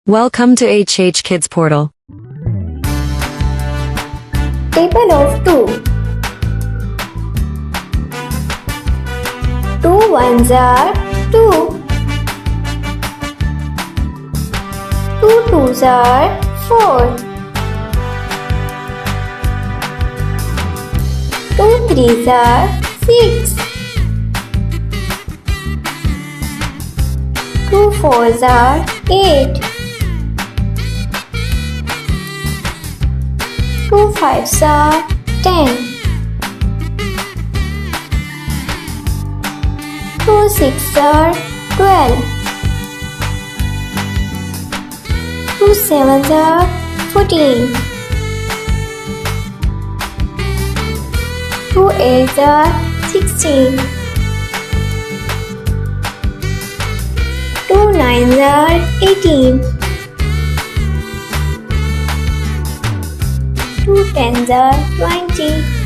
Welcome to HHKIDSPORTAL. Table of 2. 2 ones are 2. 2 twos are 4. 2 threes are 6. 2 fours are 8. 2 fives are 10. 2 sixes are 12. 2 sevens are 14. 2 eights are 16. 2 nines are 18. 2 tens are 20.